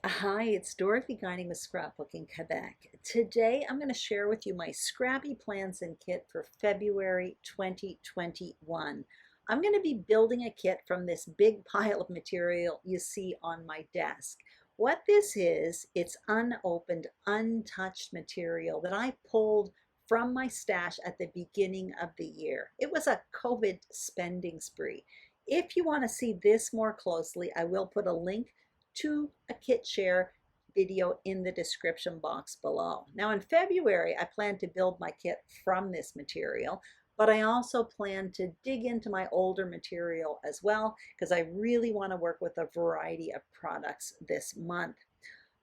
Hi, it's Dorothy guiding with Scrapbooking Quebec. Today I'm going to share with you my Scrappy plans and kit for February 2021. I'm going to be building a kit from this big pile of material you see on my desk. What this is, it's unopened, untouched material that I pulled from my stash at the beginning of the year. It was a COVID spending spree. If you want to see this more closely, I will put a link to a kit share video in the description box below. Now in February, I plan to build my kit from this material, but I also plan to dig into my older material as well because I really want to work with a variety of products this month.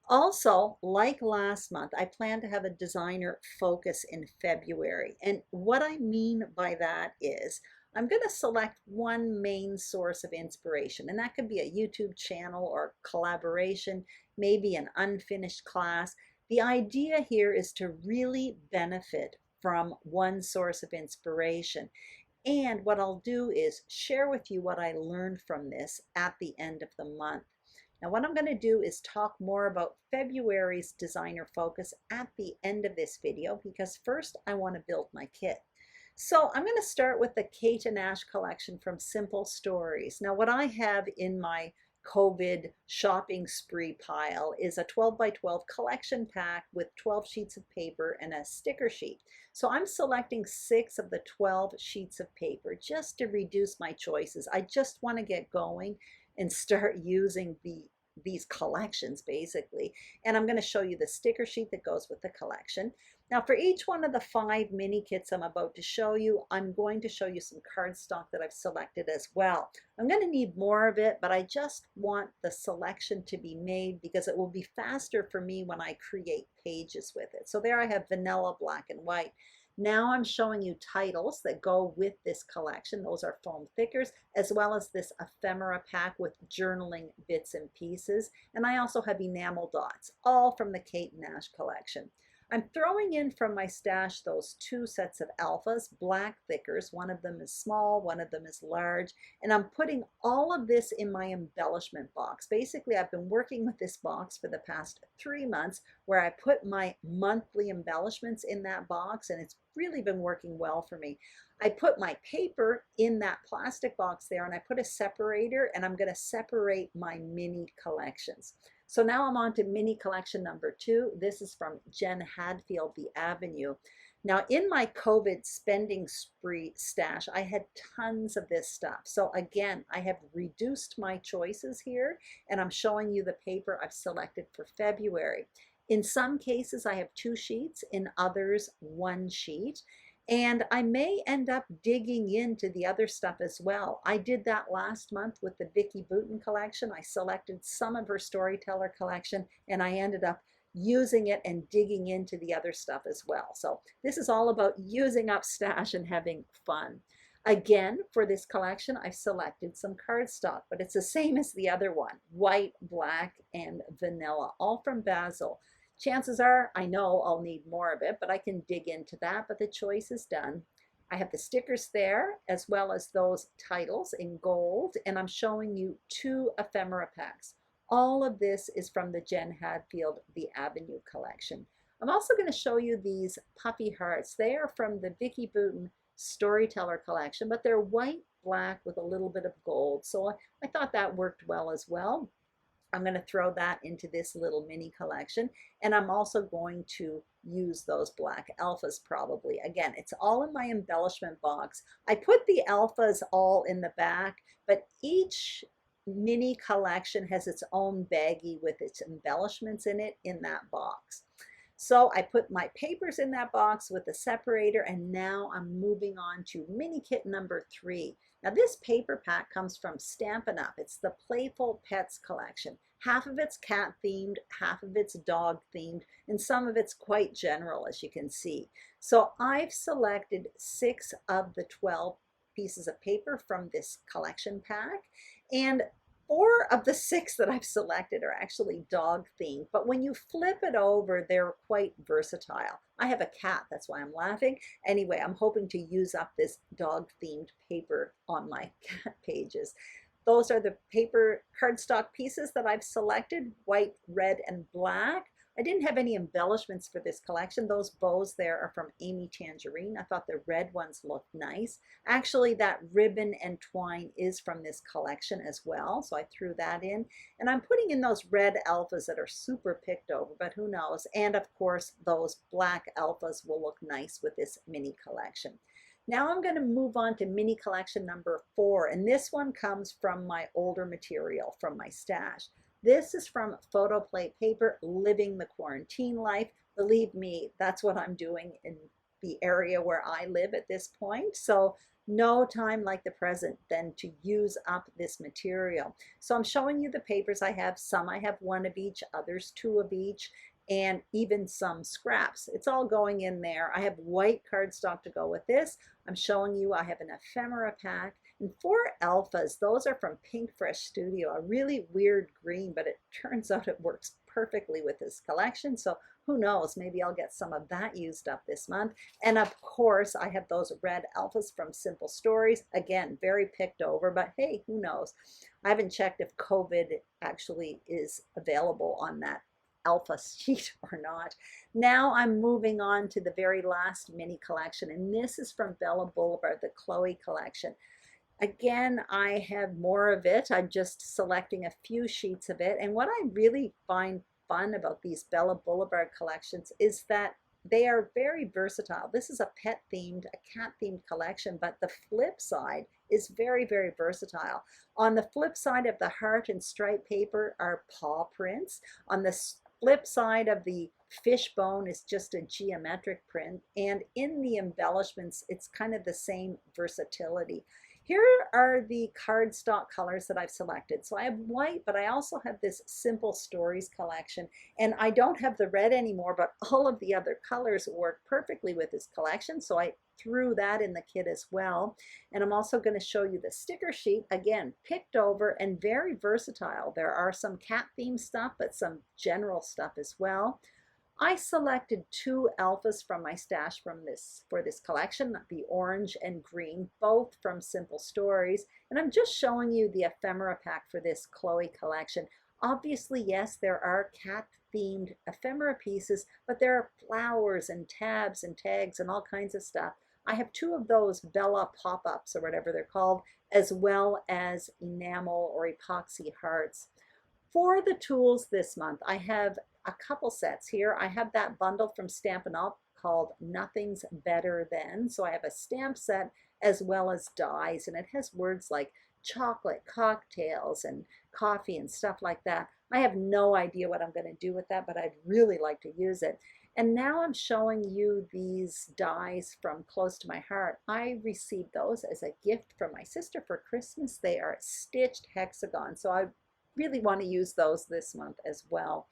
Also, like last month, I plan to have a designer focus in February. And what I mean by that is I'm going to select one main source of inspiration, and that could be a YouTube channel or collaboration, maybe an unfinished class. The idea here is to really benefit from one source of inspiration. And what I'll do is share with you what I learned from this at the end of the month. Now, what I'm going to do is talk more about February's designer focus at the end of this video because first I want to build my kit. So I'm going to start with the Kate and Ash collection from Simple Stories. Now, what I have in my COVID shopping spree pile is a 12 by 12 collection pack with 12 sheets of paper and a sticker sheet. So I'm selecting 6 of the 12 sheets of paper just to reduce my choices. I just want to get going and start using these collections basically. And I'm going to show you the sticker sheet that goes with the collection. Now for each one of the 5 mini kits I'm about to show you, I'm going to show you some cardstock that I've selected as well. I'm going to need more of it, but I just want the selection to be made because it will be faster for me when I create pages with it. So there I have vanilla, black, and white. Now I'm showing you titles that go with this collection. Those are foam thickers, as well as this ephemera pack with journaling bits and pieces. And I also have enamel dots, all from the Kate and Ash collection. I'm throwing in from my stash those 2 sets of alphas, black thickers. One of them is small, one of them is large. And I'm putting all of this in my embellishment box. Basically, I've been working with this box for the past 3 months where I put my monthly embellishments in that box, and it's really been working well for me. I put my paper in that plastic box there, and I put a separator, and I'm going to separate my mini collections. So now I'm on to mini collection number 2. This is from Jen Hadfield, The Avenue. Now in my COVID spending spree stash, I had tons of this stuff. So again, I have reduced my choices here, and I'm showing you the paper I've selected for February. In some cases, I have 2 sheets, in others, 1 sheet. And I may end up digging into the other stuff as well. I did that last month with the Vicki Boutin collection. I selected some of her storyteller collection, and I ended up using it and digging into the other stuff as well. So this is all about using up stash and having fun. Again, for this collection, I've selected some cardstock, but it's the same as the other one, white, black, and vanilla, all from Basil. Chances are I know I'll need more of it, but I can dig into that, but the choice is done. I have the stickers there as well as those titles in gold, and I'm showing you 2 ephemera packs. All of this is from the Jen Hadfield The Avenue collection. I'm also going to show you these puffy hearts. They are from the Vicki Boutin Storyteller collection, but they're white, black with a little bit of gold. So I thought that worked well as well. I'm going to throw that into this little mini collection, and I'm also going to use those black alphas probably. Again, it's all in my embellishment box. I put the alphas all in the back, but each mini collection has its own baggie with its embellishments in it in that box. So I put my papers in that box with the separator, and now I'm moving on to mini kit number 3. Now this paper pack comes from Stampin' Up. It's the Playful Pets collection. Half of it's cat themed, half of it's dog themed, and some of it's quite general, as you can see. So I've selected 6 of the 12 pieces of paper from this collection pack, and 4 of the 6 that I've selected are actually dog themed, but when you flip it over, they're quite versatile. I have a cat, that's why I'm laughing. Anyway, I'm hoping to use up this dog themed paper on my cat pages. Those are the paper cardstock pieces that I've selected, white, red, and black. I didn't have any embellishments for this collection. Those bows there are from Amy Tangerine. I thought the red ones looked nice. Actually, that ribbon and twine is from this collection as well, so I threw that in. And I'm putting in those red alphas that are super picked over, but who knows? And of course, those black alphas will look nice with this mini collection. Now I'm going to move on to mini collection number 4, and this one comes from my older material from my stash. This is from Photoplay Paper, Living the Quarantine Life. Believe me, that's what I'm doing in the area where I live at this point. So no time like the present than to use up this material. So I'm showing you the papers I have. Some I have 1 of each, others 2 of each, and even some scraps. It's all going in there. I have white cardstock to go with this. I'm showing you I have an ephemera pack and 4 alphas. Those are from Pink Fresh Studio, a really weird green, but it turns out it works perfectly with this collection. So who knows, maybe I'll get some of that used up this month. And of course, I have those red alphas from Simple Stories. Again, very picked over, but hey, who knows? I haven't checked if COVID actually is available on that alpha sheet or not. Now I'm moving on to the very last mini collection, and this is from Bella Boulevard, the Chloe collection. Again, I have more of it. I'm just selecting a few sheets of it. And what I really find fun about these Bella Boulevard collections is that they are very versatile. This is a pet themed, a cat themed collection, but the flip side is very, very versatile. On the flip side of the heart and stripe paper are paw prints. On the flip side of the fishbone is just a geometric print. And in the embellishments, it's kind of the same versatility. Here are the cardstock colors that I've selected. So I have white, but I also have this Simple Stories collection. And I don't have the red anymore, but all of the other colors work perfectly with this collection. So I threw that in the kit as well. And I'm also going to show you the sticker sheet. Again, picked over and very versatile. There are some cat themed stuff, but some general stuff as well. I selected 2 alphas from my stash for this collection, the orange and green, both from Simple Stories. And I'm just showing you the ephemera pack for this Chloe collection. Obviously, yes, there are cat-themed ephemera pieces, but there are flowers and tabs and tags and all kinds of stuff. I have 2 of those Bella pop-ups or whatever they're called, as well as enamel or epoxy hearts. For the tools this month, I have a couple sets here. I have that bundle from Stampin' Up! Called Nothing's Better Than. So I have a stamp set as well as dies, and it has words like chocolate, cocktails, and coffee and stuff like that. I have no idea what I'm going to do with that, but I'd really like to use it. And now I'm showing you these dies from Close to My Heart. I received those as a gift from my sister for Christmas. They are stitched hexagon, so I really want to use those this month as well.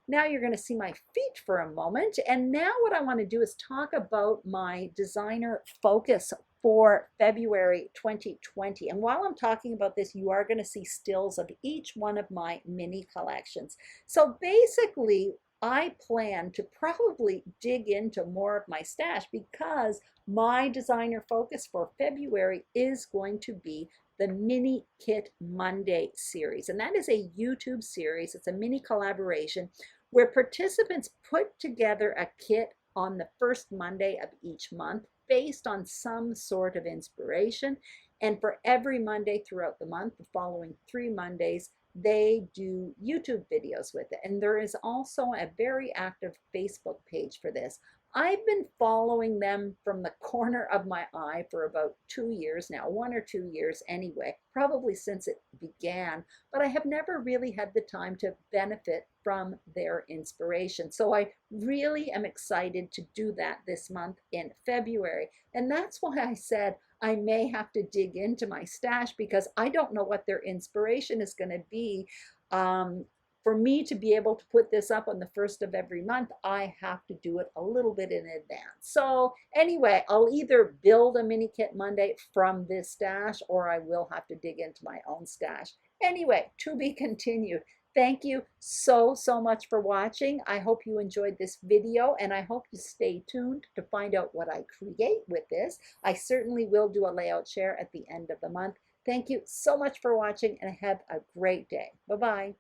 Now you're going to see my feet for a moment. And now what I want to do is talk about my designer focus for February 2020. And while I'm talking about this, you are going to see stills of each one of my mini collections. So basically, I plan to probably dig into more of my stash because my designer focus for February is going to be the Mini Kit Monday series. And that is a YouTube series. It's a mini collaboration where participants put together a kit on the first Monday of each month based on some sort of inspiration. And for every Monday throughout the month, the following 3 Mondays, they do YouTube videos with it. And there is also a very active Facebook page for this. I've been following them from the corner of my eye for about 2 years now, 1 or 2 years anyway, probably since it began, but I have never really had the time to benefit from their inspiration. So I really am excited to do that this month in February. And that's why I said I may have to dig into my stash because I don't know what their inspiration is going to be. For me to be able to put this up on the first of every month, I have to do it a little bit in advance. So anyway, I'll either build a mini kit Monday from this stash or I will have to dig into my own stash. Anyway, to be continued. Thank you so much for watching. I hope you enjoyed this video and I hope you stay tuned to find out what I create with this. I certainly will do a layout share at the end of the month. Thank you so much for watching and have a great day. Bye-bye.